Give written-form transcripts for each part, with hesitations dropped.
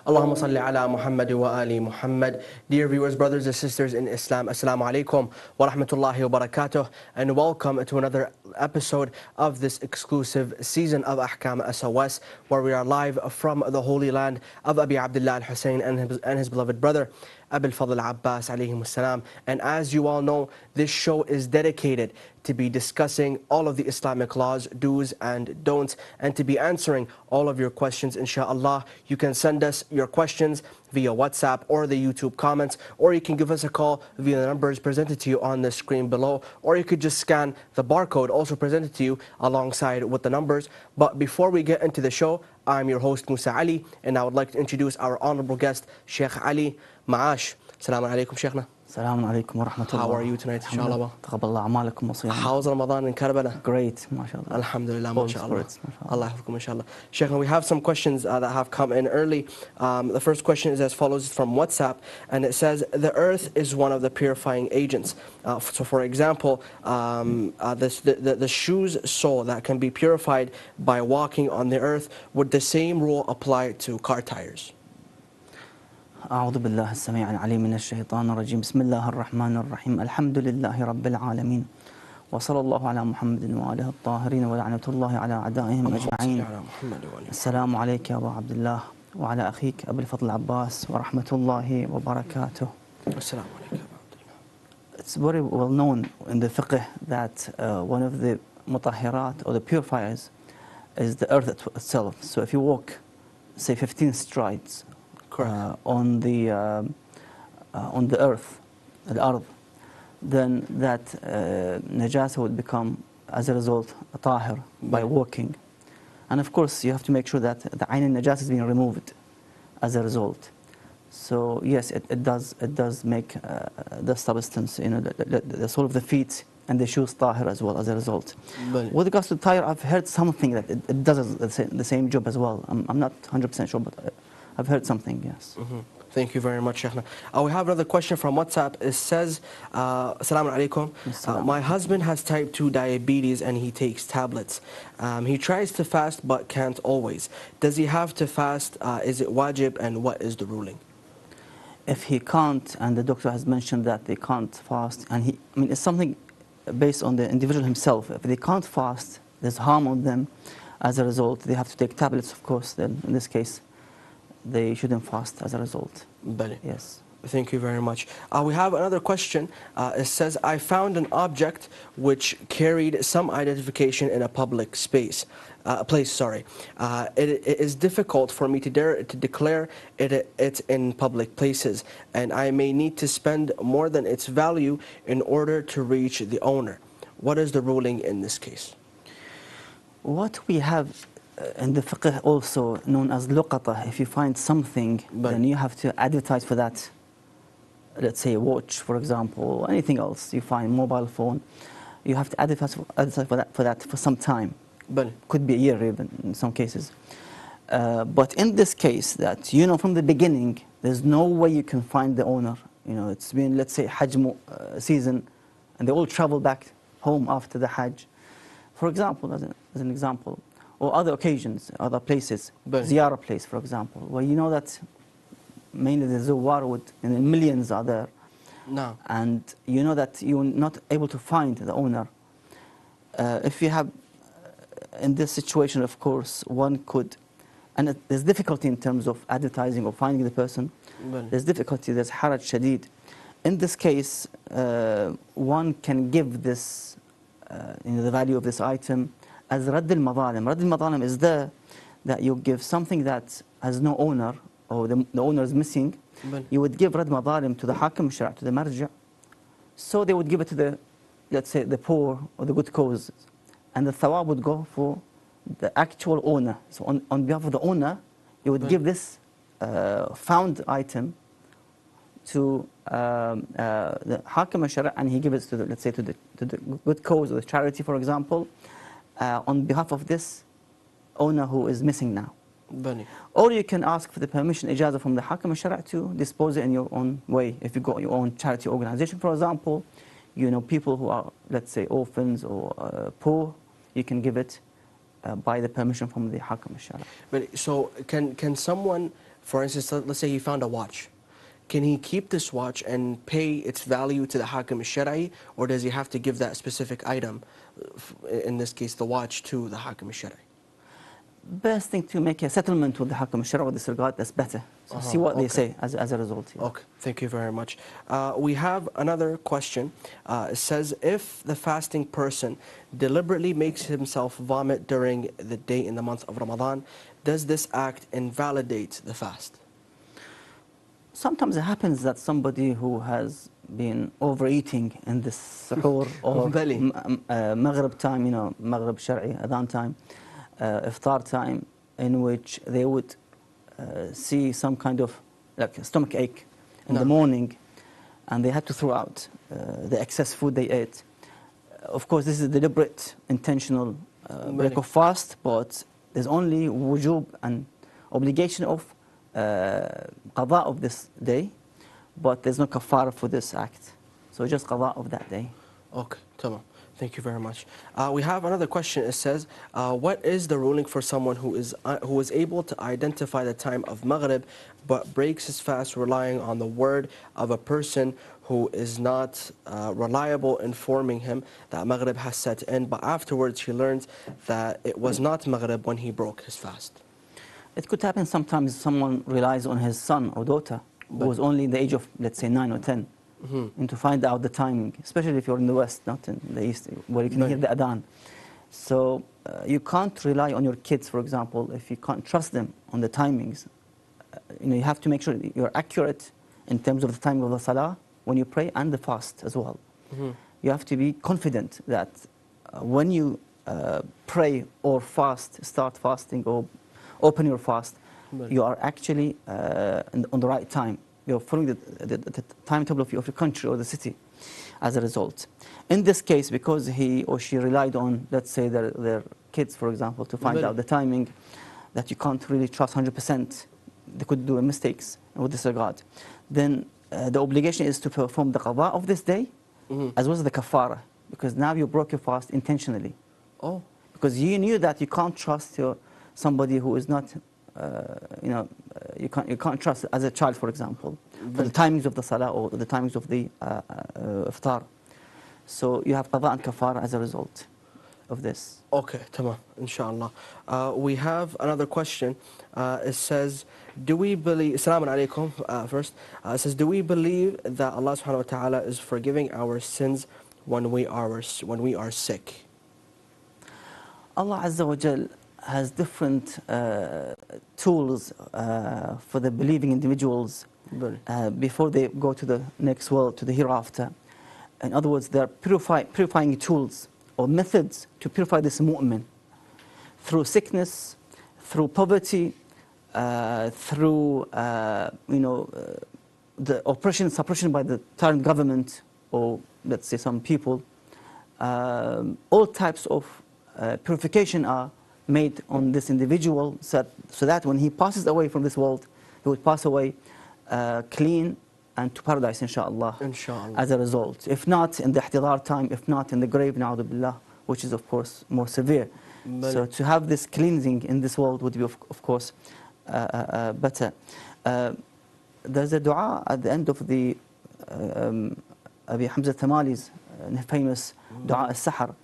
Allahumma salli ala Muhammad wa ali Muhammad. Dear viewers, brothers and sisters in Islam, Assalamu alaikum wa rahmatullahi wa barakatuh, and welcome to another episode of this exclusive season of Ahkam SOS, where we are live from the Holy Land of Abi Abdullah Al-Hussein and his beloved brother, Abil Fadl Abbas alayhim salam. And as you all know, this show is dedicated to be discussing all of the Islamic laws, do's and don'ts, and to be answering all of your questions, inshallah. You can send us your questions via WhatsApp or the YouTube comments, or you can give us a call via the numbers presented to you on the screen below, or you could just scan the barcode also presented to you alongside with the numbers. But before we get into the show, I'm your host Musa Ali, and I would like to introduce our honorable guest, Sheikh Ali Maash. Assalamu alaikum, Sheikhna. Assalamu alaikum wa rahmatullah. How are you tonight, inshallah? Taqabbalallahu a'malakum wa siyamakum. How's Ramadan in Karbala? Great, mashallah. Alhamdulillah, mashallah. Allah yahfukum, inshallah. Sheikhna, we have some questions that have come in early. The first question is as follows from WhatsApp, and it says, the earth is one of the purifying agents. So for example, the shoe's sole that can be purified by walking on the earth, would the same rule apply to car tires? أعوذ بالله السميع العليم من الشيطان الرجيم بسم الله الرحمن الرحيم الحمد لله رب العالمين وصلى الله على محمد وآله الطاهرين ولعنة الله على أعدائهم أجمعين السلام عليك يا أبا عبد الله وعلى أخيك أبي الفضل عباس ورحمة الله وبركاته. السلام عليك يا أبا عبد الله. It's very well known in the fiqh that one of the mutahhirat or the purifiers is the earth itself. So if you walk, say 15 strides on the earth, al-ard, then that najasa would become, as a result, a tahir by walking. And of course, you have to make sure that the ayn najasa is being removed as a result. So yes, it does make the substance, the sole of the feet and the shoes tahir as well as a result. With regards to the tire, I've heard something that it does the same job as well. I'm not 100% sure, but I've heard something, yes. Thank you very much, Sheikhna. We have another question from WhatsApp. It says, Assalamu alaikum. My husband has type 2 diabetes and he takes tablets. He tries to fast but can't always. Does he have to fast? Is it wajib, and what is the ruling? If he can't, and the doctor has mentioned that they can't fast, and it's something based on the individual himself. If they can't fast, there's harm on them. As a result, they have to take tablets, of course. Then in this case, they shouldn't fast as a result. Yes. Thank you very much. We have another question. It says, I found an object which carried some identification in a public place. It is difficult for me to declare it in public places, and I may need to spend more than its value in order to reach the owner. What is the ruling in this case? What we have in the fiqh also known as luqata, if you find something, then you have to advertise for that. Let's say a watch, for example, or anything else. You find mobile phone, you have to advertise for that for some time. Could be a year even in some cases. But in this case, that from the beginning, there's no way you can find the owner. It's been, let's say, Hajj season, and they all travel back home after the Hajj. For example, as an example, or other occasions, other places, ziyarah place, for example, where you know that mainly the zawar and millions are there, and you know that you're not able to find the owner. If you have, in this situation, of course, one could, and there's difficulty in terms of advertising or finding the person. There's difficulty, there's haraj shadid. In this case, one can give this, the value of this item as radd al-madhalim. Radd al-madhalim is there that you give something that has no owner, or the owner is missing. You would give radd madhalim to the Ahakam SOS, to the marja. So they would give it to the, let's say, the poor or the good causes. And the thawab would go for the actual owner. So on behalf of the owner, you would give this found item to the Ahakam SOS, and he gives it to the, let's say, to the good cause or the charity, for example, on behalf of this owner who is missing now. Or you can ask for the permission, ijazah from the Ahakam SOS to dispose it in your own way. If you got your own charity organization, for example, people who are, let's say, orphans or poor, you can give it by the permission from the Ahakam SOS. But so can someone For instance, let's say he found a watch. Can he keep this watch and pay its value to the Ahkam SOS, or does he have to give that specific item, in this case the watch, to the Ahkam SOS? Best thing to make a settlement with the Ahkam SOS with this regard, that's better. So see what they say as a result. Yeah. Okay, thank you very much. We have another question. It says, if the fasting person deliberately makes himself vomit during the day in the month of Ramadan, does this act invalidate the fast? Sometimes it happens that somebody who has been overeating in this suhoor or Maghrib time, Maghrib Shar'i, Adhan time, Iftar time, in which they would see some kind of like stomach ache in the morning, and they had to throw out the excess food they ate. Of course, this is a deliberate, intentional break of fast, but there's only wujub and obligation of qada of this day, but there's no kafara for this act. So just qada of that day. Okay, tamam. Thank you very much. We have another question. It says, what is the ruling for someone who is able to identify the time of Maghrib but breaks his fast relying on the word of a person who is not reliable, informing him that Maghrib has set in, but afterwards he learns that it was not Maghrib when he broke his fast? It could happen sometimes. Someone relies on his son or daughter who is only in the age of, let's say, 9 or 10. And to find out the timing, especially if you're in the West, not in the East, where you can hear the adhan. So you can't rely on your kids, for example, if you can't trust them on the timings. You have to make sure you're accurate in terms of the timing of the salah when you pray and the fast as well. You have to be confident that when you pray or fast, start fasting or open your fast, you are actually on the right time. You're following the timetable of your country or the city as a result. In this case, because he or she relied on, let's say, their kids, for example, to find out the timing, that you can't really trust 100%, they could do mistakes with this regard, then the obligation is to perform the qada of this day, as well as the kafara, because now you broke your fast intentionally. Oh. Because you knew that you can't trust somebody who is not you can't trust as a child, for example, for the timings of the salah or the timings of the iftar. So you have qada and kafara as a result of this. Okay, tamam, inshallah. We have another question. It says, do we believe, Assalamu alaikum, first. It says, do we believe that Allah subhanahu wa ta'ala is forgiving our sins when we are sick? Allah Azza wa Jal has different tools for the believing individuals before they go to the next world, to the hereafter. In other words, there are purifying tools or methods to purify this mu'min through sickness, through poverty, through the suppression by the tyrant government, or let's say some people. All types of purification are made on this individual, so that when he passes away from this world, he would pass away clean and to paradise, inshallah, as a result. If not in the ihtidar time, if not in the grave, na'udhu billah, which is of course more severe. So to have this cleansing in this world would be of course better. There's a dua at the end of the Abi Hamza Tamali's famous dua al-Sahar.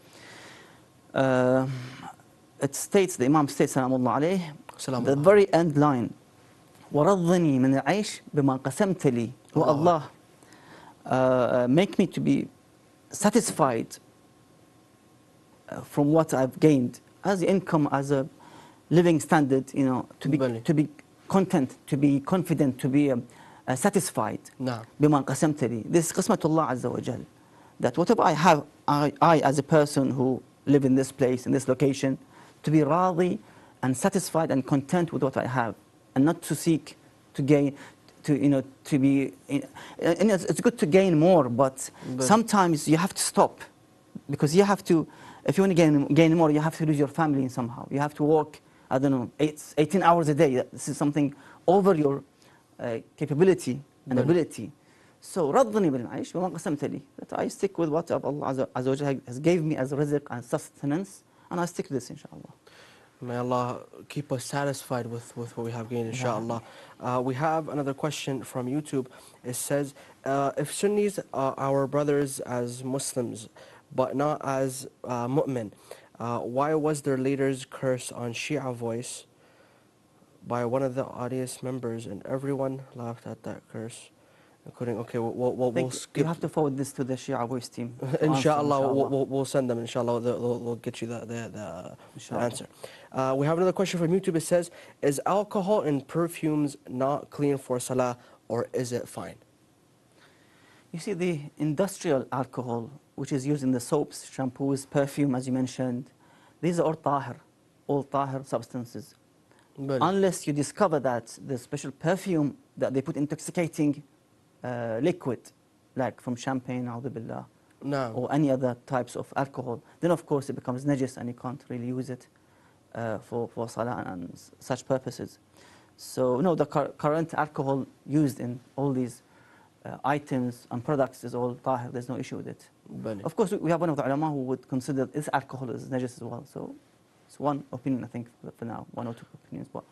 It states, the Imam states, Salamullah alayh, the very end line, وَرَضِّنِي مِنَ الْعَيْشِ بِمَا قَسَمْتَ لِي. O Allah, make me to be satisfied from what I've gained as income, as a living standard, to be content, to be confident, to be satisfied. بِمَا قَسَمْتَ لِي. This is qismatullah Azza wa Jal. That whatever I have, I as a person who live in this place, in this location, to be radi and satisfied and content with what I have, and not to seek to gain, to be. It's good to gain more, but sometimes you have to stop, because you have to. If you want to gain more, you have to lose your family somehow. You have to work, I don't know, 18 hours a day. This is something over your capability and ability. So, رَضِّنِي بِالْعَيْشِ وَمَا قَسَمْتَ لِي. That I stick with what Allah Azza wa Jalla has gave me as rizq and sustenance, and I stick to this, inshallah. May Allah keep us satisfied with what we have gained, inshallah. We have another question from YouTube. It says, if Sunnis are our brothers as Muslims, but not as mu'min, why was their leader's curse on Shia voice by one of the audience members and everyone laughed at that curse? Including, okay, we'll skip. You have to forward this to the Shia voice team. Inshallah, we'll send them. Inshallah, they'll get you the answer. We have another question from YouTube. It says, is alcohol and perfumes not clean for salah, or is it fine? You see, the industrial alcohol, which is used in the soaps, shampoos, perfume, as you mentioned, these are all tahir substances. Unless you discover that the special perfume that they put intoxicating liquid, like from champagne, a'udhu billah, No. or any other types of alcohol, then of course it becomes najis and you can't really use it for salah and such purposes. So no, the current alcohol used in all these items and products is all tahir, there's no issue with it. Of course, we have one of the ulama who would consider this alcohol as najis as well. So it's one opinion, I think, for now, one or two opinions. But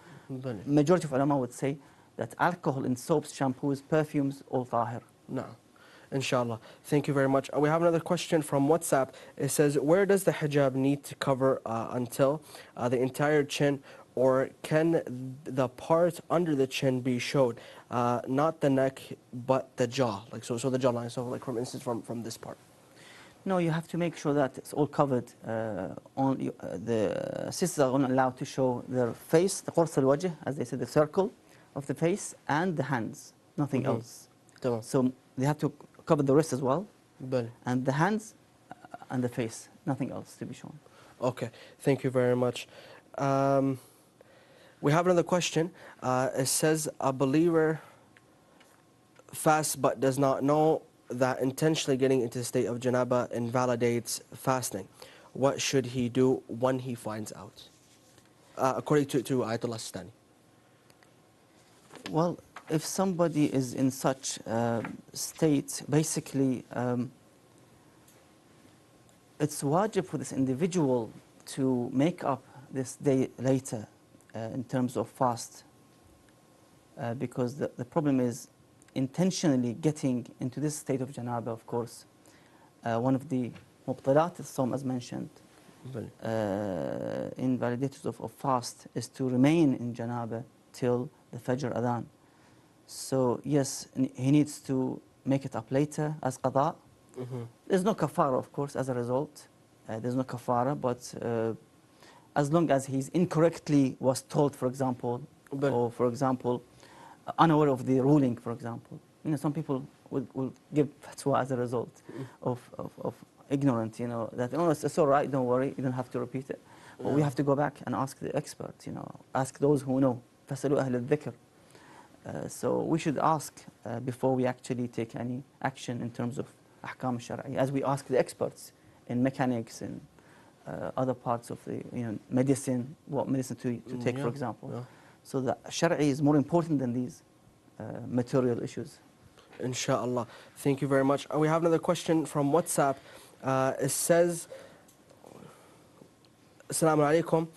majority of ulama would say that alcohol in soaps, shampoos, perfumes, all tahir. No. Inshallah. Thank you very much. We have another question from WhatsApp. It says, where does the hijab need to cover until the entire chin, or can the part under the chin be showed? Not the neck, but the jaw. Like so the jawline. So like for instance, from this part. No, you have to make sure that it's all covered. The sisters are only allowed to show their face, the qurs al-wajh, as they say, the circle of the face, and the hands, nothing else. So they have to cover the wrist as well, and the hands and the face, nothing else to be shown. Okay, thank you very much. We have another question. It says, a believer fasts but does not know that intentionally getting into the state of Janaba invalidates fasting. What should he do when he finds out? According to Ayatollah Sistani. Well, if somebody is in such state, basically, it's wajib for this individual to make up this day later in terms of fast. Because the problem is intentionally getting into this state of janaba, of course. One of the mubtilat as-sawm, as mentioned, invalidators of fast, is to remain in janaba till the Fajr Adhan. So yes, he needs to make it up later as qada. There's no kafara, of course, as a result. There's no kafara, but as long as he's incorrectly was told, for example, or for example, unaware of the ruling, for example. You know, some people will give fatwa as a result of ignorant, you know, that, oh, it's all right, don't worry, you don't have to repeat it. But we have to go back and ask the experts, you know, ask those who know. فَاسْأَلُوا أَهْلَ الذِّكْرِ. So we should ask before we actually take any action in terms of ahkam shar'i, as we ask the experts in mechanics and other parts of the medicine, what medicine to take, for example. So the shar'i is more important than these material issues. Inshallah. Thank you very much. We have another question from WhatsApp. It says, Assalamu alaikum.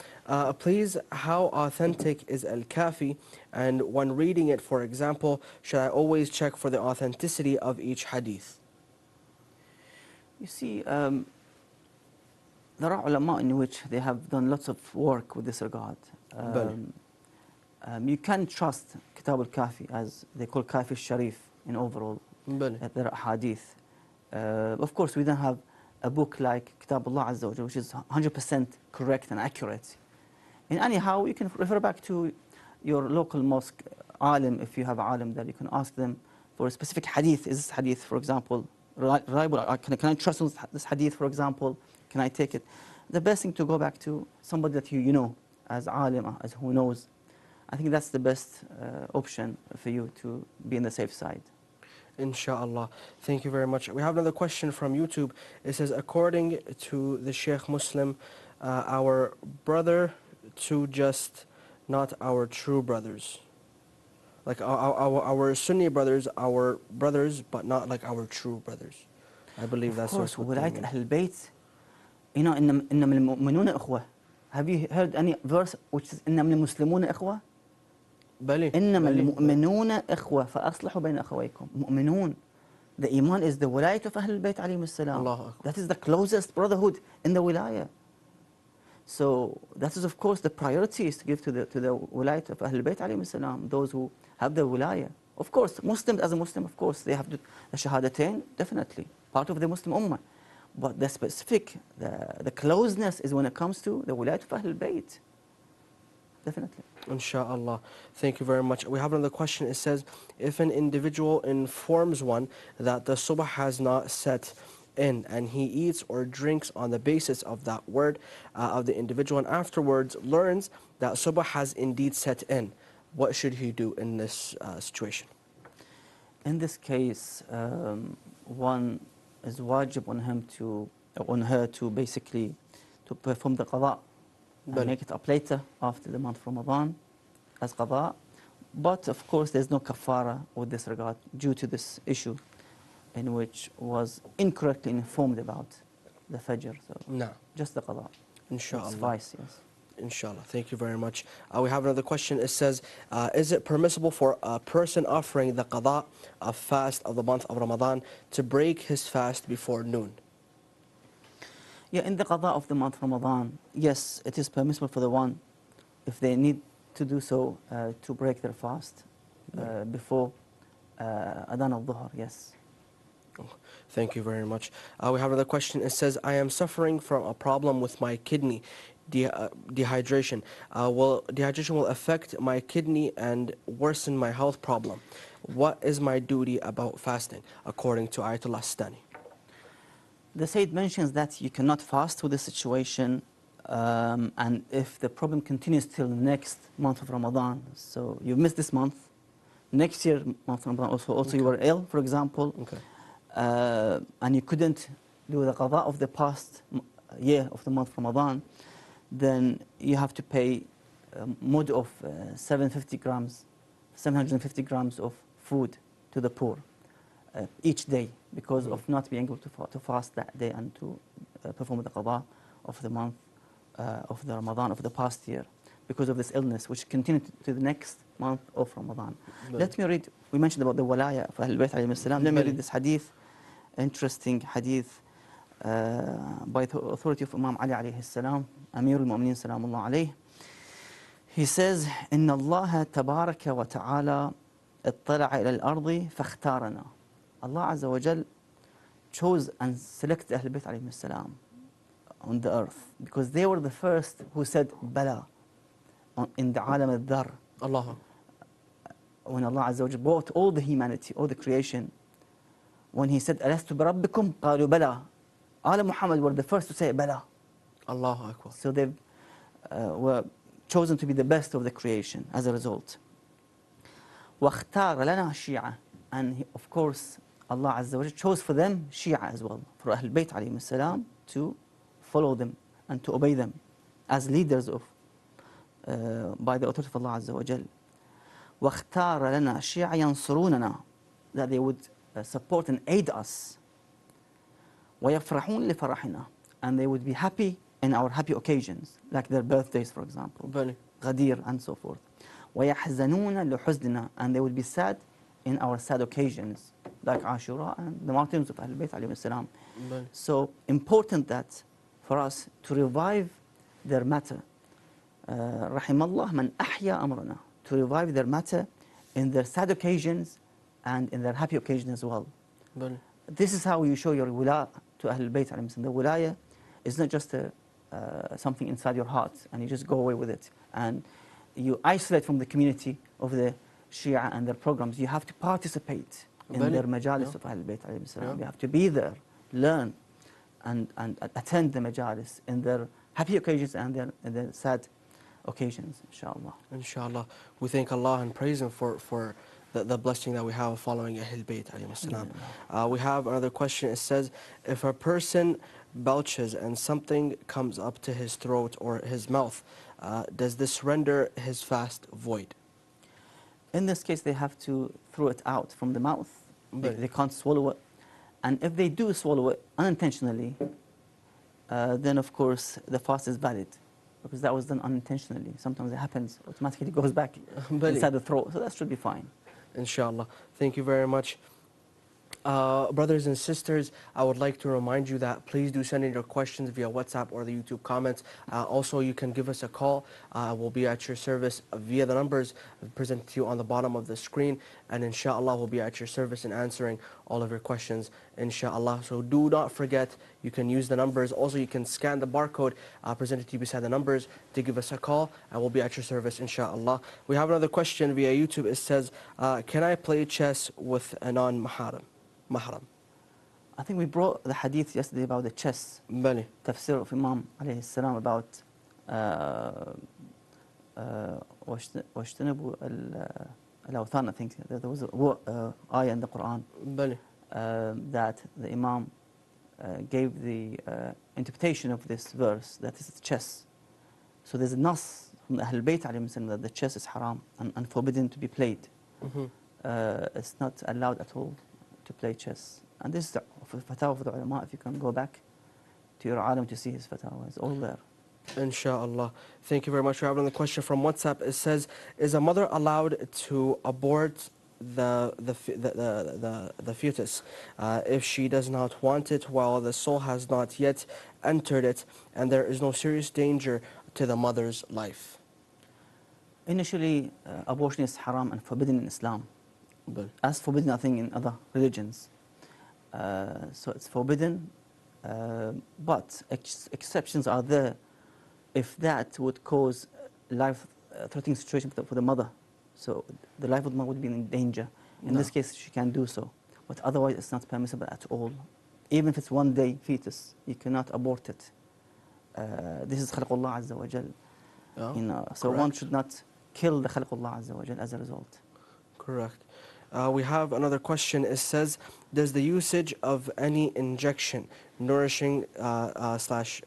Please, how authentic is Al-Kafi? And when reading it, for example, should I always check for the authenticity of each hadith? You see, there are ulama in which they have done lots of work with this regard. You can trust Kitab Al-Kafi, as they call Kafi Sharif in overall, their hadith. Of course, we don't have a book like Kitab Allah Azza wa Jalla, which is 100% correct and accurate. And anyhow, you can refer back to your local mosque, Alim, if you have Alim there, you can ask them for a specific hadith. Is this hadith, for example, reliable? Can I trust on this hadith, for example? Can I take it? The best thing to go back to somebody that you know as Alim, as who knows. I think that's the best option for you to be on the safe side. Inshallah. Thank you very much. We have another question from YouTube. It says, according to the Sheikh Muslim, our brother to just not our true brothers. Like our Sunni brothers, our brothers, but not like our true brothers. I believe that's what ولاية أهل البيت, إنما المؤمنون أخوة. Have you heard any verse which is إنما المسلمون إخوة؟ بلي إنما بلي. المؤمنون إخوة فأصلحوا بين أخويكم. مؤمنون. The Iman is the wilayah of Ahlul Bayt alayhim as-salam. Allahu Akbar. That is the closest brotherhood in the wilayah. So that is of course the priority is to give to the wilayah of Ahlul Bayt alayhim as-salam, those who have the wilayah. Of course, Muslims as a Muslim, of course, they have the shahadatain, definitely, part of the Muslim ummah. But the specific, the closeness is when it comes to the wilayah of Ahlul Bayt. Definitely. Inshallah. Thank you very much. We have another question. It says, if an individual informs one that the subh has not set in and he eats or drinks on the basis of that word of the individual and afterwards learns that subh has indeed set in, what should he do in this situation? In this case, one is wajib on her to basically to perform the qada and make it up later after the month of Ramadan as qada. But of course there's no kafara with this regard due to this issue in which was incorrectly informed about the fajr. So No. just the qada. Inshallah. Suffice, yes. Inshallah. Thank you very much. We have another question. It says, is it permissible for a person offering the qada of fast of the month of Ramadan to break his fast before noon? Yeah, in the qada of the month Ramadan, yes, it is permissible for the one, if they need to do so, to break their fast before Adhan al-Dhuhr, yes. Thank you very much. We have another question. It says, I am suffering from a problem with my kidney dehydration. Dehydration will affect my kidney and worsen my health problem. What is my duty about fasting, according to Ayatollah Sistani? The Sayyid mentions that you cannot fast with this situation, and if the problem continues till next month of Ramadan, so you missed this month, next year month of Ramadan also you were ill, for example, and you couldn't do the qada of the past year of the month of Ramadan, then you have to pay a mud of 750 grams of food to the poor each day, because of not being able to fast that day and to perform the qada of the month of the Ramadan of the past year, because of this illness which continued to the next month of Ramadan. Let me read, we mentioned about the Walaya of Ahlul Bayt alayhim salam. Let me read this hadith, interesting hadith by the authority of Imam Ali alayhi salam, Amir al-Mu'mineen salamullah alayhi. He says, إن الله تبارك وتعالى اطلع إلى الأرض فاختارنا. Allah Azza wa Jal chose and selected Ahlul Bayt alayhim salam on the earth because they were the first who said Bala in the Alam al-Dhar. Allah. When Allah Azza wa Jal brought all the humanity, all the creation, when He said, Alastu barabbikum? Qalu Bala. Ala Muhammad were the first to say Bala. Allahu Akbar. So they were chosen to be the best of the creation as a result. وَاخْتَارَ لَنَا شِيعًا. And of course, Allah Azza wa Jal chose for them Shia as well, for Ahlul Bayt alayhim salam, to follow them and to obey them as leaders of, by the authority of Allah Azza wa Jal. وَاخْتَارَ لَنَا شِيعًا يَنصُرُونَنا. That they would support and aid us. وَيَفْرَحُونَ لِفَرَحِنَا. And they would be happy in our happy occasions, like their birthdays, for example, Ghadir and so forth. وَيَحْزَنُونَ لِحُزْنِنَا. And they would be sad in our sad occasions, like Ashura and the martyrs of Ahlul Bayt alayhim salam. So important that for us to revive their matter. رحم الله من أحيا أمرنا. To revive their matter in their sad occasions and in their happy occasions as well. This is how you show your wila to Ahlul Bayt alayhim salam. The wilaya is not just something inside your heart and you just go away with it and you isolate from the community of the Shia and their programs. You have to participate in their majalis of Ahlul Bayt alayhim salam. You have to be there, learn and attend the majalis in their happy occasions and their sad occasions, inshallah. Inshallah. We thank Allah and praise Him for the blessing that we have following Ahlul Bayt alayhim salam. We have another question. It says, if a person belches and something comes up to his throat or his mouth, does this render his fast void? In this case, they have to throw it out from the mouth. They can't swallow it. And if they do swallow it unintentionally, then of course the fast is valid. because that was done unintentionally. Sometimes it happens, automatically goes back Bali. inside the throat, so that should be fine. Inshallah. Thank you very much. Brothers and sisters, I would like to remind you that please do send in your questions via WhatsApp or the YouTube comments. Also, you can give us a call. We'll be at your service via the numbers presented to you on the bottom of the screen. And inshallah, we'll be at your service in answering all of your questions, inshallah. So do not forget, you can use the numbers. Also, you can scan the barcode presented to you beside the numbers to give us a call, and we'll be at your service, inshallah. We have another question via YouTube. It says, can I play chess with a non-mahram? I think we brought the hadith yesterday about the chess. Bali. Tafsir of Imam alayhi salam about واجتنبوا الأوثان. I think there was a ayah in the Quran Bali. that the Imam gave the interpretation of this verse, that is chess. So there's a nas from the Ahlul Bayt alayhim salam that the chess is haram and forbidden to be played. It's not allowed at all to play chess. And this is the fatwa for the ulama. If you can go back to your alim to see his fatwa, it's all there. Inshallah. Thank you very much. We have another question from WhatsApp. It says, is a mother allowed to abort the fetus if she does not want it while the soul has not yet entered it and there is no serious danger to the mother's life? Initially, abortion is haram and forbidden in Islam. Bali. As forbidden, I think, in other religions. So it's forbidden, but exceptions are there if that would cause life-threatening situation for the mother. So the life of the mother would be in danger. In this case, she can do so. But otherwise, it's not permissible at all. Even if it's one-day fetus, you cannot abort it. This is khalqullah azza wa jal. So one should not kill the khalqullah azza wa jal as a result. Correct. We have another question. It says, does the usage of any injection, nourishing slash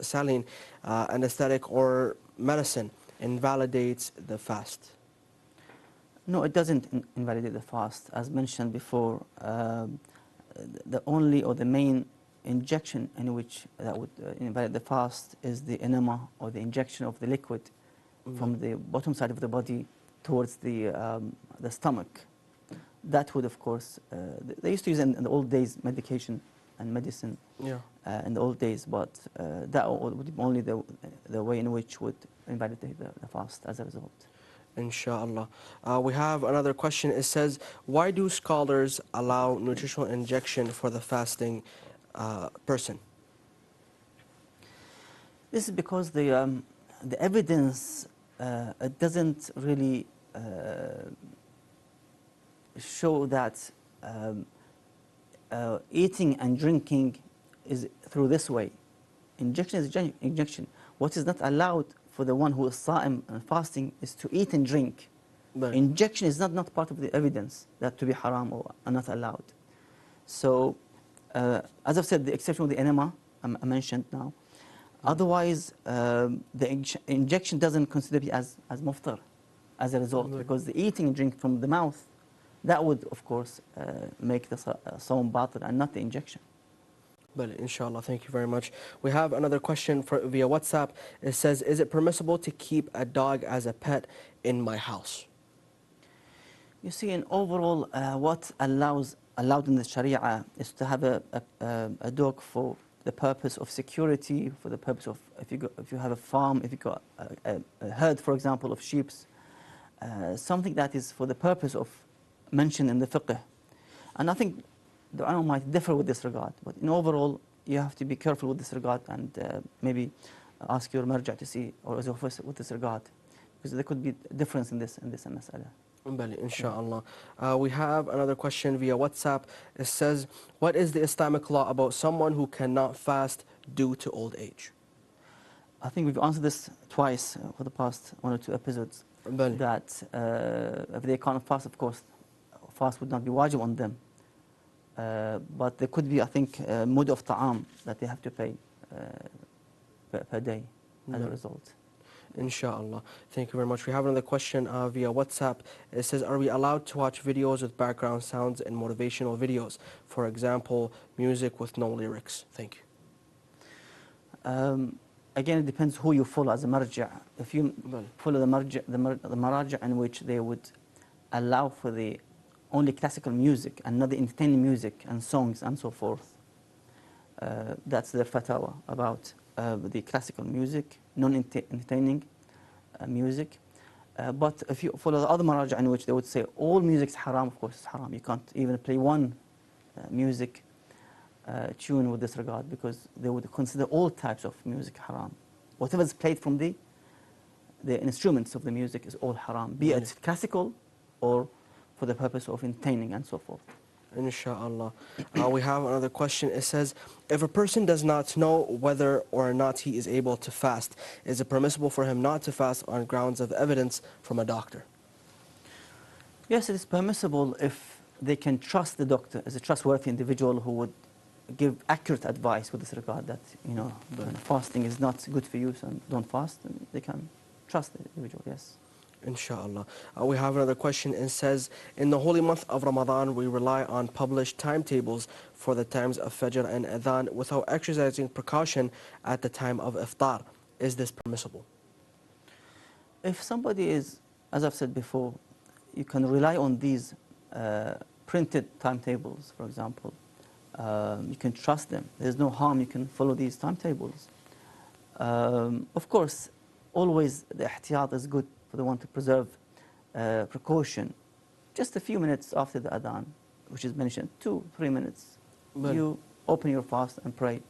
saline, anesthetic or medicine invalidates the fast? No, it doesn't invalidate the fast. As mentioned before, the only or the main injection in which that would invalidate the fast is the enema or the injection of the liquid from the bottom side of the body towards the stomach. That would, of course, they used to use in the old days medication and medicine in the old days, but that would be only the way in which would invalidate the fast as a result. Inshallah. We have another question. It says, why do scholars allow nutritional injection for the fasting person? This is because the evidence it doesn't really show that eating and drinking is through this way. Injection is injection. What is not allowed for the one who is sa'im and fasting is to eat and drink. But injection is not part of the evidence that to be haram or not allowed. So, as I've said, the exception of the enema I mentioned now. Otherwise, the injection doesn't consider it as muftar as a result, because the eating and drink from the mouth, that would, of course, make the sawm batil and not the injection. But inshallah, thank you very much. We have another question via WhatsApp. It says, is it permissible to keep a dog as a pet in my house? You see, in overall, what allowed in the Sharia is to have a dog for the purpose of security, for the purpose of if you have a farm, if you got a herd, for example, of sheep, something that is for the purpose of mentioned in the fiqh. And I think the ulama might differ with this regard, but in overall, you have to be careful with this regard and maybe ask your marja to see, or as with this regard, because there could be a difference in this mas'ala. Inshallah. We have another question via WhatsApp. It says, what is the Islamic law about someone who cannot fast due to old age? I think we've answered this twice for the past 1 or 2 episodes. That if they can't fast, of course, fast would not be wajib on them. But there could be, I think, mud of ta'am that they have to pay per day as a result. Inshallah. Thank you very much. We have another question via WhatsApp. It says, are we allowed to watch videos with background sounds and motivational videos? For example, music with no lyrics. Thank you. again, it depends who you follow as a marja. If you follow the marja, the maraja in which they would allow for the only classical music and not the entertaining music and songs and so forth, that's their fatwa about the classical music, non-entertaining music. But if you follow the other maraja in which they would say all music is haram, of course it's haram. You can't even play one music tune with this regard, because they would consider all types of music haram. Whatever is played from the instruments of the music is all haram, be it classical or for the purpose of entertaining and so forth. Inshallah. We have another question. It says, if a person does not know whether or not he is able to fast, is it permissible for him not to fast on grounds of evidence from a doctor? Yes, it is permissible if they can trust the doctor as a trustworthy individual who would give accurate advice with this regard, that, you know, fasting is not good for you, so don't fast. And they can trust the individual, yes. Inshallah. We have another question. It says, in the holy month of Ramadan, we rely on published timetables for the times of Fajr and Adhan without exercising precaution at the time of Iftar. Is this permissible? If somebody is, as I've said before, you can rely on these printed timetables, for example. You can trust them. There's no harm. You can follow these timetables. Of course, always the ihtiyat is good for the one to preserve precaution. Just a few minutes after the adhan, which is mentioned, 2-3 minutes, you open your fast and pray.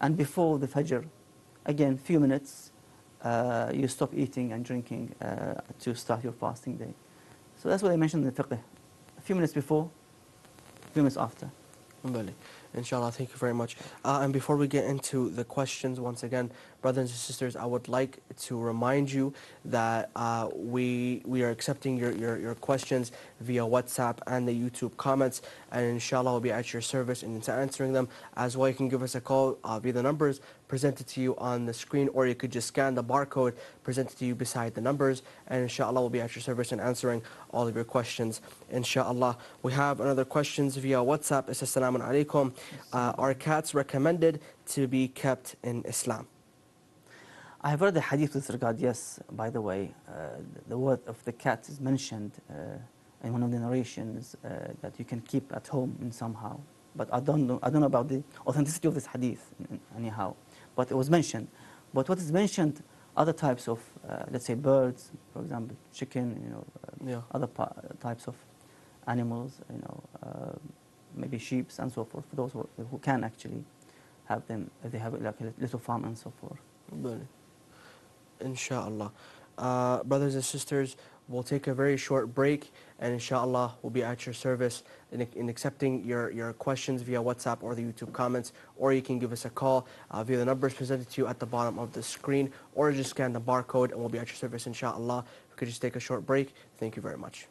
And before the fajr, again, few minutes, you stop eating and drinking to start your fasting day. So that's what I mentioned in the fiqh. A few minutes before, a few minutes after. Inshallah, thank you very much. And before we get into the questions, once again, brothers and sisters, I would like to remind you that we are accepting your questions via WhatsApp and the YouTube comments, and inshallah we'll be at your service in answering them. As well, you can give us a call via the numbers presented to you on the screen, or you could just scan the barcode presented to you beside the numbers, and inshallah we'll be at your service in answering all of your questions, inshallah. We have another questions via WhatsApp. It says, Assalamu alaikum. Are cats recommended to be kept in Islam? I have read the hadith with regard, yes, by the way. The word of the cat is mentioned in one of the narrations that you can keep at home in somehow. But I don't know about the authenticity of this hadith anyhow. But it was mentioned. But what is mentioned, other types of, let's say, birds, for example, chicken, other types of animals, maybe sheep and so forth, for those who can actually have them, if they have like a little farm and so forth. Inshallah. Brothers and sisters, we'll take a very short break, and inshallah we'll be at your service in accepting your questions via WhatsApp or the YouTube comments, or you can give us a call via the numbers presented to you at the bottom of the screen, or just scan the barcode and we'll be at your service, inshallah. We could just take a short break. Thank you very much.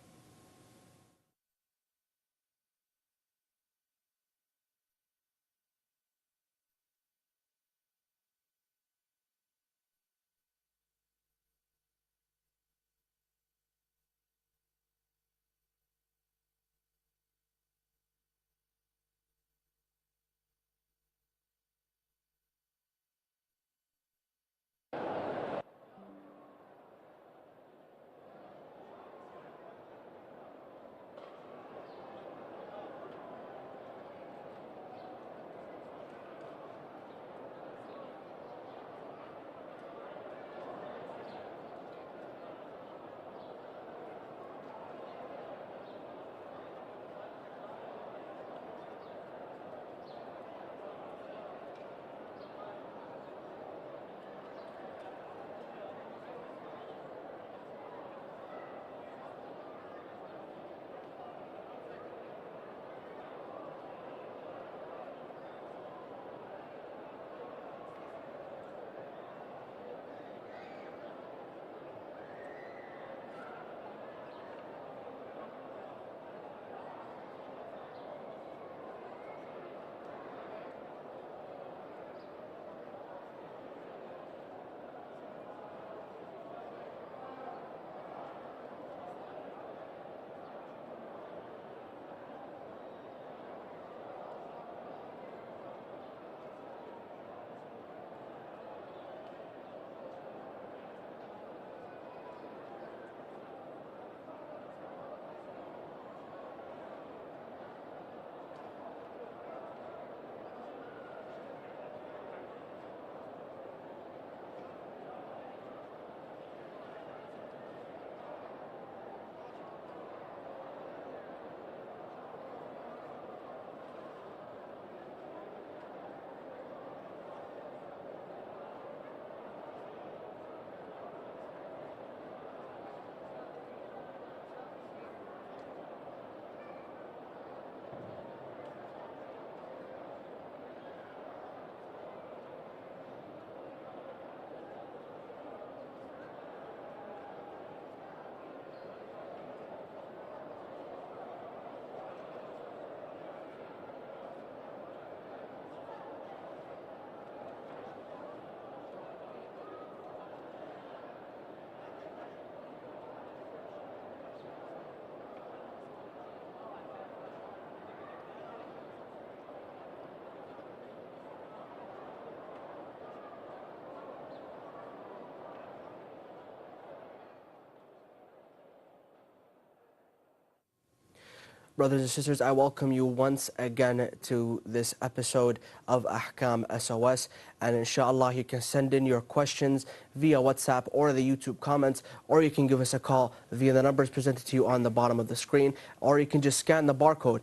Brothers and sisters, I welcome you once again to this episode of Ahkam SOS, and inshallah you can send in your questions via WhatsApp or the YouTube comments, or you can give us a call via the numbers presented to you on the bottom of the screen, or you can just scan the barcode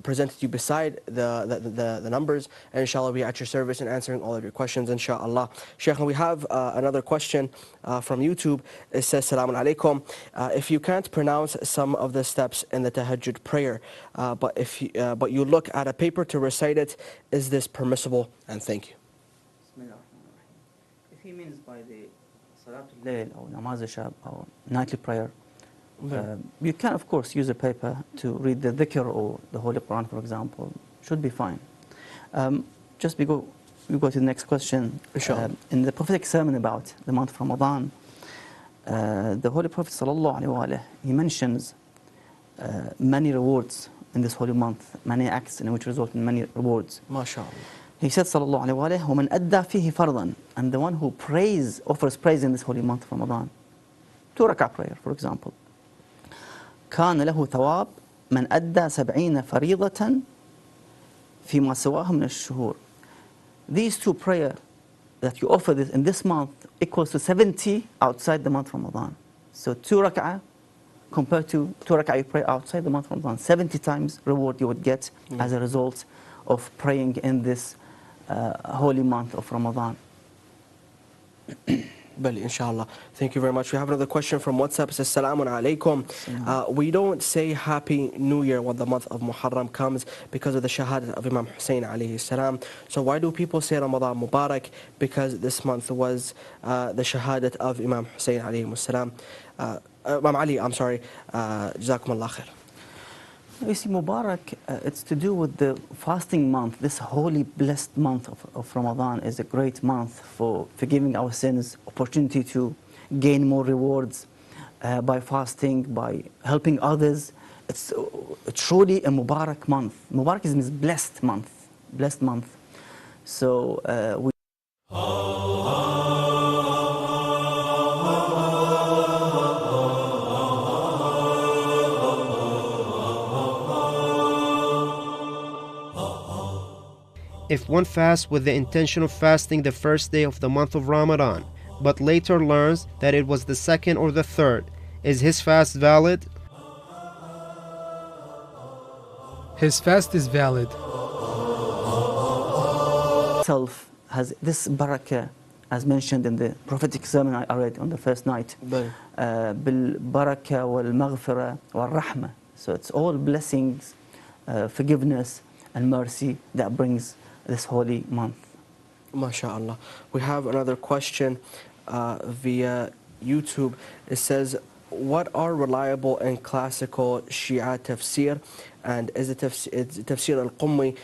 presented to you beside the numbers, and inshallah we'll be at your service in answering all of your questions, inshallah. Sheikh, we have another question from YouTube. It says, Salamun alaikum. If you can't pronounce some of the steps in the tahajjud prayer, but you look at a paper to recite it, is this permissible? And thank you. If he means by the Salatul Layl or Namaz al-Shab or nightly prayer, you can of course use a paper to read the dhikr or the Holy Quran, for example. Should be fine. Just we go to the next question. In the prophetic sermon about the month of Ramadan, the Holy Prophet sallallahu alaihi wasallam, he mentions many rewards in this holy month, many acts in which result in many rewards. MashaAllah. He said sallallahu alaihi wasallam, وَمَنْ أَدَّى فِيهِ فَرْضًا, and the one who offers praise in this holy month of Ramadan, 2 rak'ah prayer, for example, كان له ثواب من أدى 70 فريضة فيما سواه من الشهور. These 2 prayers that you offer in this month equals to 70 outside the month of Ramadan. So 2 rak'ah compared to 2 rak'ah you pray outside the month of Ramadan, 70 times reward you would get as a result of praying in this holy month of Ramadan. Bali, inshallah. Thank you very much. We have another question from WhatsApp. It says, Salamun alaikum. We don't say Happy New Year when the month of Muharram comes because of the shahadat of Imam Hussein alayhi salam. So why do people say Ramadan Mubarak? Because this month was the shahadat of Imam Hussein alayhi salam. Imam Ali, I'm sorry. Jazakum Allah khair. You see, Mubarak, it's to do with the fasting month. This holy, blessed month of Ramadan is a great month for forgiving our sins, opportunity to gain more rewards by fasting, by helping others. It's truly a Mubarak month. Mubarak means blessed month, blessed month. So we If one fasts with the intention of fasting the first day of the month of Ramadan, but later learns that it was the second or the third, is his fast valid? His fast is valid. Itself has this barakah, as mentioned in the prophetic sermon I read on the first night. Bil barakah wal maghfirah wal rahmah. So it's all blessings, forgiveness and mercy that brings this holy month. MashaAllah. We have another question via YouTube. It says, what are reliable and classical Shia tafsir? And is the tafsir al-Qummi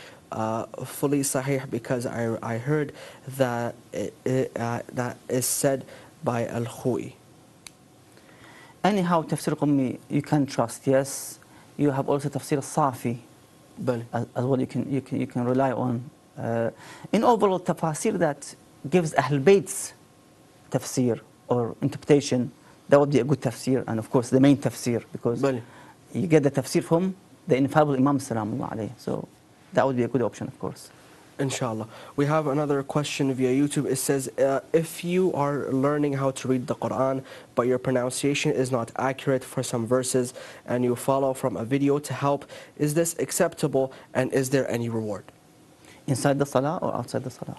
fully sahih? Because I heard that that is said by al-Khui. Anyhow, tafsir al-Qummi you can trust, yes. You have also tafsir al-Safi as well, you can rely on. In overall tafsir that gives Ahl Bayt's tafsir or interpretation, that would be a good tafsir, and of course the main tafsir, because you get the tafsir from the infallible Imam Salamullah alayhi. So that would be a good option, of course. Inshallah. We have another question via YouTube. It says, if you are learning how to read the Quran, but your pronunciation is not accurate for some verses, and you follow from a video to help, is this acceptable, and is there any reward? Inside the salah or outside the salah?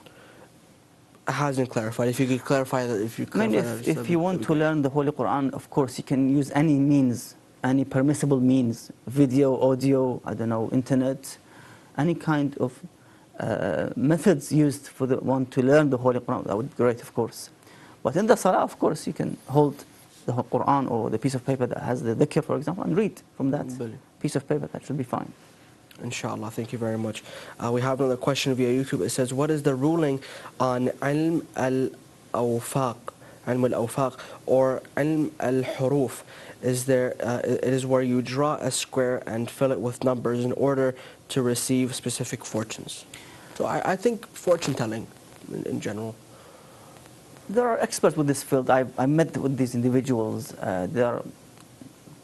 Hasn't clarified. If you could clarify that. If you want to learn the Holy Quran, of course you can use any means, any permissible means, video, audio, I don't know, internet, any kind of methods used for the one to learn the Holy Quran. That would be great, of course. But in the salah, of course, you can hold the Quran or the piece of paper that has the dhikr, for example, and read from that piece of paper. That should be fine. Inshallah, thank you very much. We have another question via YouTube. It says, what is the ruling on Ilm al-Awfaq, or Ilm al-Huruf? It is where you draw a square and fill it with numbers in order to receive specific fortunes. So I think fortune telling in general. There are experts with this field. I met with these individuals. There are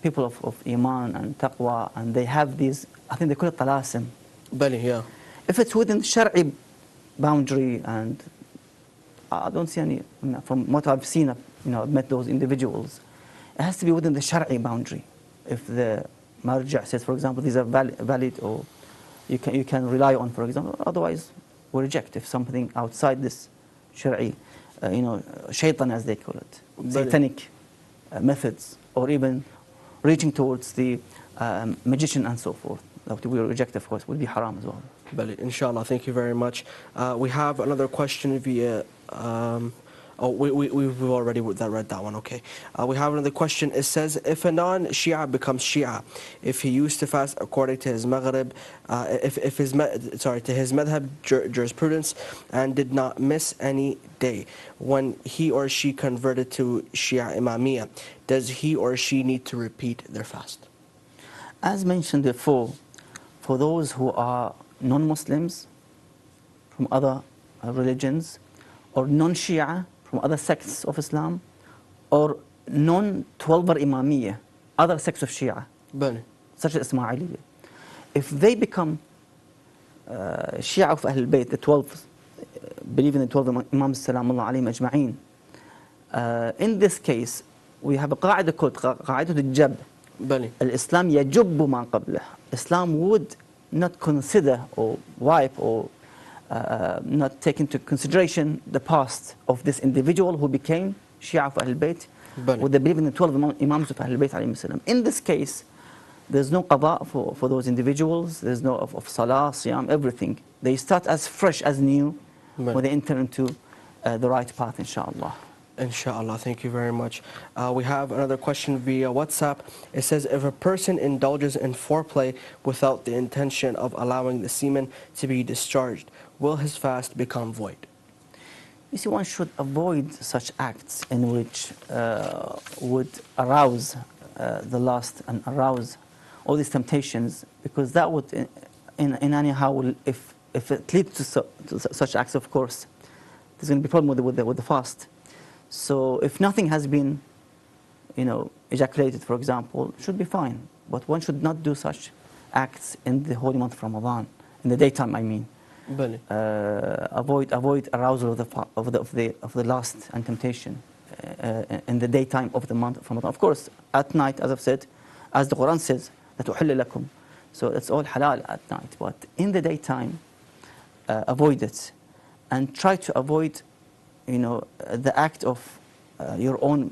people of Iman and Taqwa, and they have these, I think they call it talasim. Bali, yeah. If it's within the Shari'i boundary, and I don't see any, from what I've seen, I've met those individuals, it has to be within the Shari'i boundary. If the marja says, for example, these are valid, or you can rely on, for example, otherwise we reject. If something outside this Shari'i, shaitan as they call it, satanic methods, or even reaching towards the magician and so forth, that we reject, of course, would be haram as well. Bali, inshallah, thank you very much. We have another question via, we've already read that one, okay. We have another question. It says, if a non-Shia becomes Shia, if he used to fast according to his Maghrib, to his madhab jurisprudence, and did not miss any day, when he or she converted to Shia Imamiyya, does he or she need to repeat their fast? As mentioned before, for those who are non-Muslims from other religions, or non-Shia from other sects of Islam, or non-12er Imamiyya, other sects of Shia, such as Ismailiyya, if they become Shia of Ahlul Bayt, the 12, believe in the 12 Imams Salamullah alayhim ajma'een, in this case, we have a qaida called qaida al-jab. Al-Islam yajubbu ma qablah. Islam would not consider or wipe or not take into consideration the past of this individual who became Shia of Ahlul Bayt, with the belief in the 12 Imams of Ahlul Bayt alayhim salam. In this case, there's no qada for those individuals, there's no of salah, siyam, everything. They start as fresh, as new, when they enter into the right path, inshallah. Inshallah, thank you very much. We have another question via WhatsApp. It says, if a person indulges in foreplay without the intention of allowing the semen to be discharged, will his fast become void? You see, one should avoid such acts in which would arouse the lust and arouse all these temptations, because that would, in anyhow, if it leads to such acts, of course, there's going to be a problem with the fast. So if nothing has been, ejaculated, for example, it should be fine. But one should not do such acts in the holy month of Ramadan, in the daytime, I mean. Avoid arousal of the lust and temptation in the daytime of the month of Ramadan. Of course, at night, as I've said, as the Quran says, that أُحِلَّ لَكُمْ. So it's all halal at night. But in the daytime, avoid it, and try to avoid the act of your own,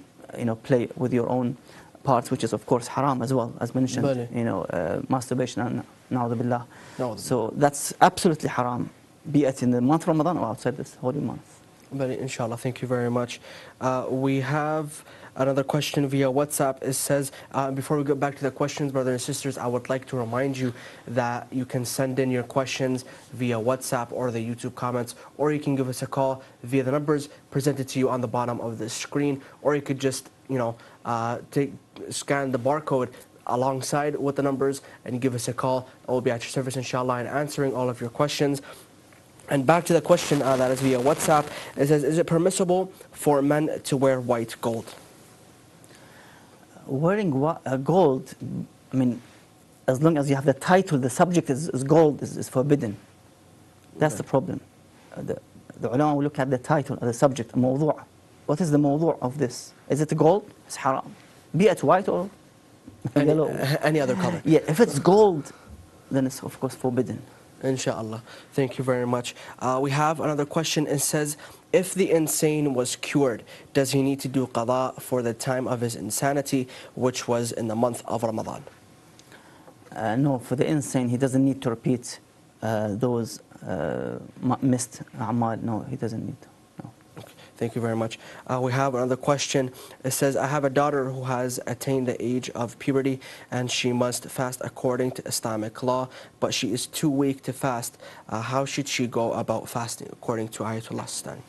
play with your own parts, which is of course haram as well, as mentioned, masturbation and na'udhu billah. So that's absolutely haram, be it in the month of Ramadan or outside this holy month. Inshallah, thank you very much. We have another question via WhatsApp. It says, before we go back to the questions, brothers and sisters, I would like to remind you that you can send in your questions via WhatsApp or the YouTube comments, or you can give us a call via the numbers presented to you on the bottom of the screen, or you could just, scan the barcode alongside with the numbers and give us a call. We'll be at your service, inshallah, and answering all of your questions. And back to the question that is via WhatsApp. It says, is it permissible for men to wear white gold? Wearing gold, I mean, as long as you have the title, the subject is gold, is forbidden. That's the problem. The ulama will look at the title, the subject, mawdu'. What is the mawdu' of this? Is it gold? It's haram. Be it white or yellow. Any other color. Yeah, if it's gold, then it's of course forbidden. Inshallah. Thank you very much. We have another question. It says, if the insane was cured, does he need to do qada for the time of his insanity, which was in the month of Ramadan? No, for the insane, he doesn't need to repeat those missed a'mal. No, he doesn't need to. No. Okay. Thank you very much. We have another question. It says, I have a daughter who has attained the age of puberty and she must fast according to Islamic law, but she is too weak to fast. How should she go about fasting according to Ayatollah Sistani?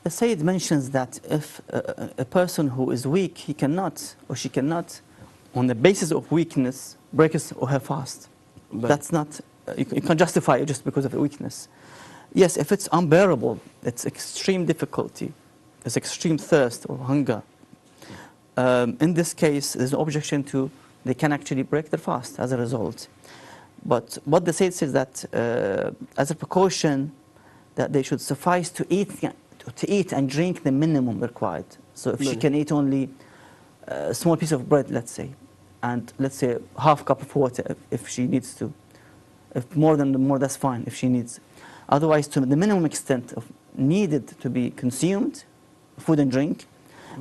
The Sayyid mentions that if a person who is weak, he cannot or she cannot, on the basis of weakness, break his or her fast. That's not, you can't justify it just because of the weakness. Yes, if it's unbearable, it's extreme difficulty, it's extreme thirst or hunger, in this case, there's no objection to, they can actually break their fast as a result. But what the Sayyid says that as a precaution, that they should suffice to eat and drink the minimum required. So if she can eat only a small piece of bread, let's say, and let's say half cup of water if she needs to. If more, that's fine if she needs. Otherwise, to the minimum extent of needed to be consumed, food and drink,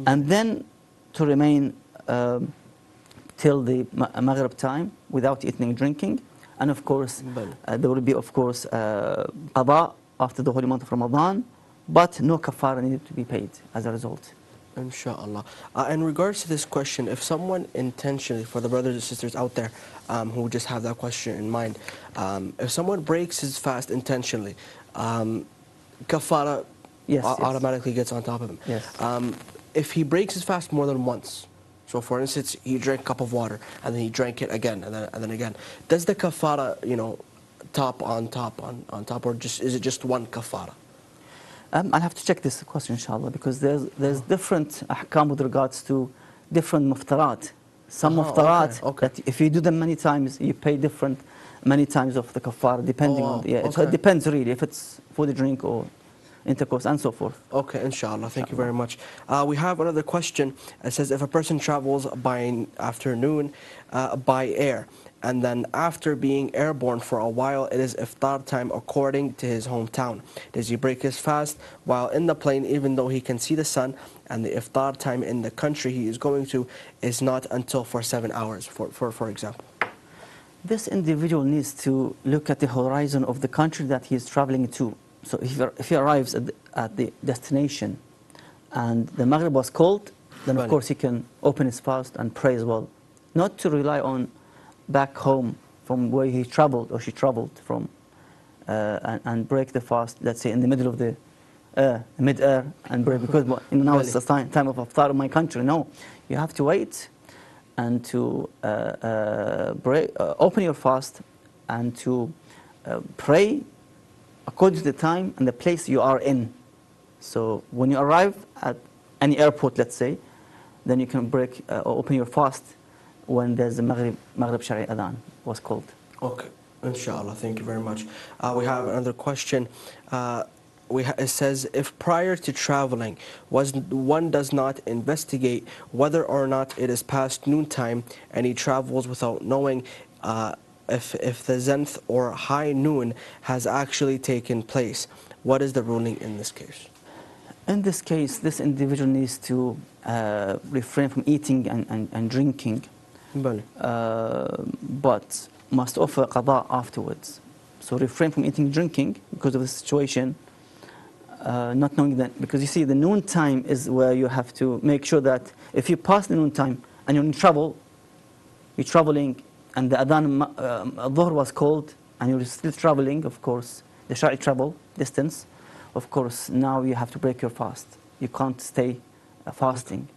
and then to remain till the Maghrib time without eating and drinking. And of course, there will be, of course, qada after the holy month of Ramadan, but no kafara needed to be paid as a result. Inshallah. In regards to this question, if someone intentionally, for the brothers and sisters out there who just have that question in mind, if someone breaks his fast intentionally, kafara automatically gets on top of him. Yes. If he breaks his fast more than once, so for instance, he drank a cup of water and then he drank it again and then again, does the kafara, top on top, or just is it just one kafara? I'll have to check this question, inshallah, because there's different ahkam with regards to different muftarat. Some muftarat, that if you do them many times, you pay many times of the kafara, depending on so it depends really, if it's food, drink, or intercourse, and so forth. Okay, inshallah. Thank you very much. We have another question. It says, if a person travels by afternoon by air, and then after being airborne for a while, it is iftar time according to his hometown, does he break his fast while in the plane, even though he can see the sun, and the iftar time in the country he is going to is not until for 7 hours, for example? This individual needs to look at the horizon of the country that he is traveling to. So if he arrives at the destination and the Maghrib was cold, then of course he can open his fast and pray as well. Not to rely on back home from where he traveled or she traveled from and break the fast, let's say in the middle of the mid-air and break, because now it's the time of iftar in my country. No, you have to wait and to open your fast and to pray according to the time and the place you are in. So when you arrive at any airport, let's say, then you can open your fast when there's the Maghrib Shari Adhan was called. Okay, inshallah. Thank you very much. We have another question. It says, if prior to traveling one does not investigate whether or not it is past noontime and he travels without knowing if the zenith or high noon has actually taken place, what is the ruling in this case? In this case, this individual needs to refrain from eating and drinking, but must offer qada afterwards. So refrain from eating and drinking because of the situation, not knowing that, because you see the noon time is where you have to make sure that if you pass the noon time and you're in trouble, you're traveling, and the adhan dhuhr was called and you're still traveling, of course, the shari travel distance, of course, now you have to break your fast. You can't stay fasting.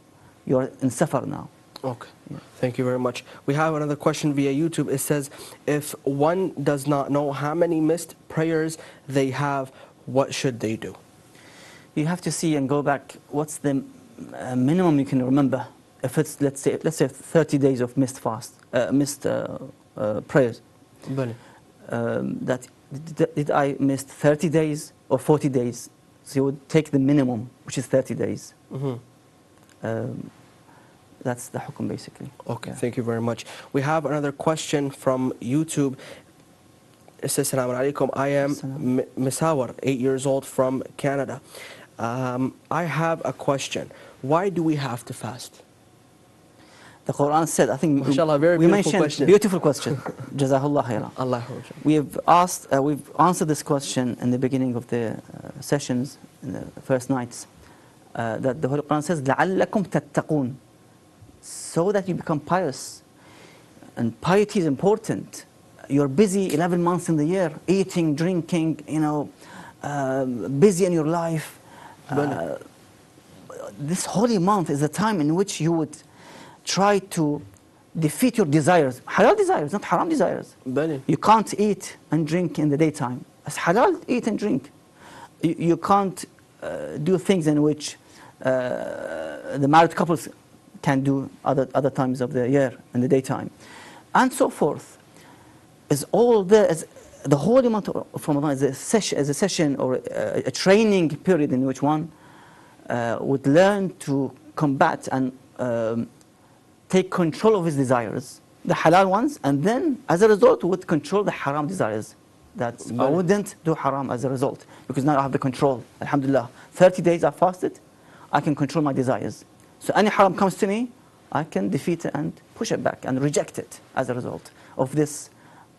You're in safar now. Okay, thank you very much. We have another question via YouTube. It says, if one does not know how many missed prayers they have, what should they do? You have to see and go back, what's the minimum you can remember. If it's, let's say 30 days of missed fast, missed prayers. Did I miss 30 days or 40 days? So you would take the minimum, which is 30 days. That's the hukum basically. Okay, thank you very much. We have another question from YouTube. It says, Assalamu alaikum. I am Misawar, 8 years old from Canada. I have a question. Why do we have to fast? The Quran said, I think we mentioned question. Beautiful question. Jazakallah khairan. Allah. We've answered this question in the beginning of the sessions, in the first nights, that the Holy Quran says, لَعَلَّكُمْ تَتَّقُونَ, so that you become pious. And piety is important. You're busy 11 months in the year, eating, drinking, busy in your life. This holy month is a time in which you would try to defeat your desires. Halal desires, not haram desires. You can't eat and drink in the daytime. It's halal, eat and drink. You can't do things in which the married couples can do other times of the year in the daytime, and so forth. Is all there as the holy month of Ramadan is a session or a training period in which one would learn to combat and take control of his desires, the halal ones, and then as a result would control the haram desires. That I wouldn't do haram as a result, because now I have the control. Alhamdulillah, 30 days I fasted, I can control my desires. So any haram comes to me, I can defeat it and push it back and reject it as a result of this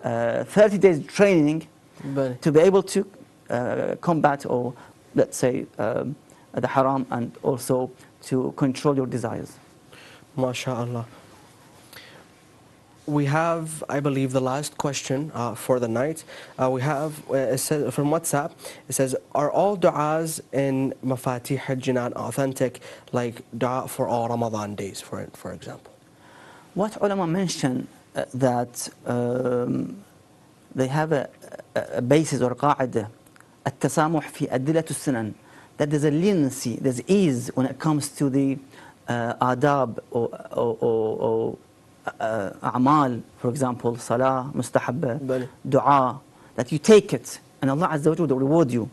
30 days training to be able to combat, or let's say the haram, and also to control your desires. MashaAllah. We have, I believe, the last question for the night. We have, it says, from WhatsApp, it says, are all du'as in Mafatih al-Jinan authentic, like du'a for all Ramadan days, for example? What ulama mention that they have a basis or قاعدة التسامح في أدلة السنن, that there's a leniency, there's ease when it comes to the adab or a'mal, for example, salah, mustahabba, dua, that you take it and Allah Azza wa Jalla will reward you.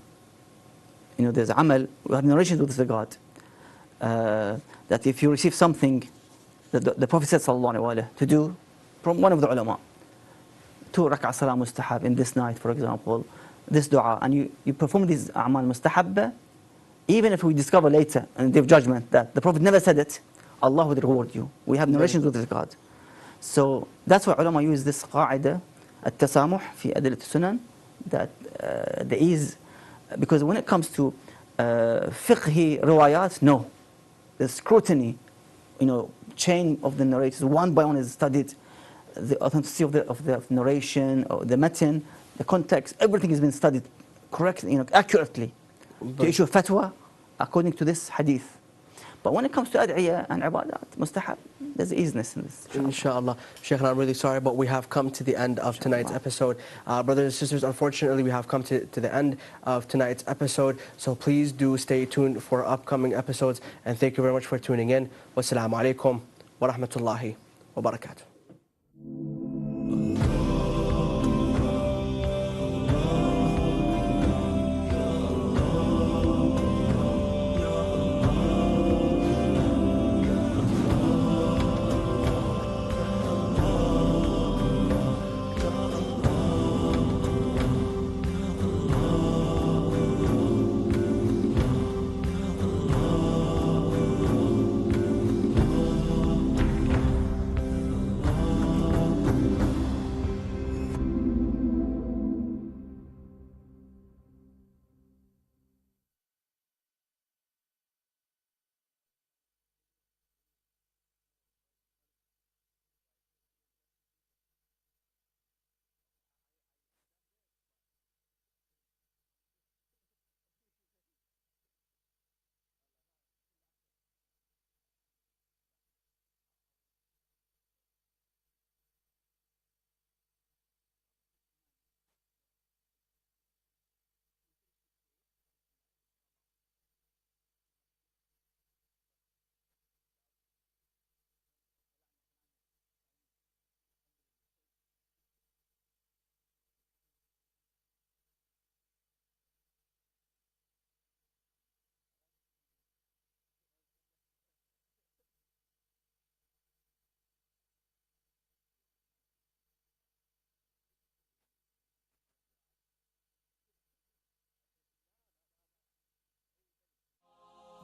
You know, there's amal, we have narrations with regard that if you receive something that the Prophet said sallallahu alaihi wasallam to do from one of the ulama, 2 rak'ah salah mustahab in this night, for example, this dua, and you perform these a'mal mustahabba, even if we discover later in the day of judgment that the Prophet never said it, Allah would reward you. We have narrations with regard. So that's why ulama use this قاعدة التسامح في أدلة السنن, that the ease, because when it comes to fiqhi riwayat, no, the scrutiny, you know, chain of the narrators, one by one is studied, the authenticity of the narration, or the matin, the context, everything has been studied correctly, you know, accurately, to issue fatwa according to this hadith. But when it comes to ad'iyah and ibadat, mustahab, there's easiness in this. Inshallah. Sheikh, I'm really sorry, but we have come to the end of tonight's episode. Brothers and sisters, unfortunately, we have come to the end of tonight's episode. So please do stay tuned for upcoming episodes. And thank you very much for tuning in. Wassalamu alaikum wa rahmatullahi wa barakatuh.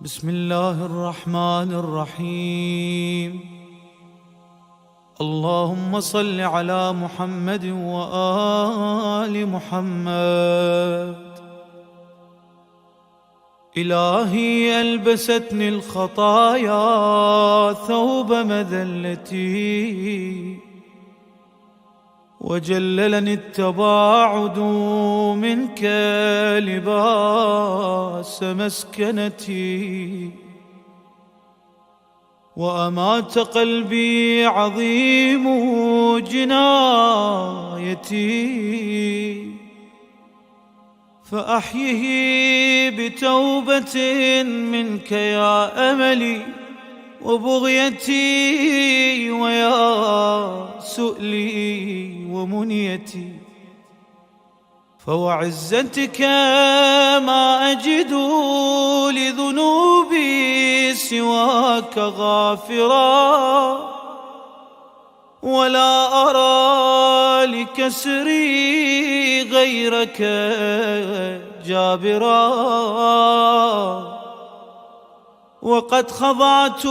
بسم الله الرحمن الرحيم اللهم صل على محمد وآل محمد إلهي ألبستني الخطايا ثوب مذلتي وجللني التباعد منك لباس مسكنتي وأمات قلبي عظيم جنايتي فأحيه بتوبة منك يا أملي وبغيتي ويا سؤلي ومنيتي، فوعزتك ما أجد لذنوبي سواك غافرا، ولا أرى لكسري غيرك جابرا، وقد خضعت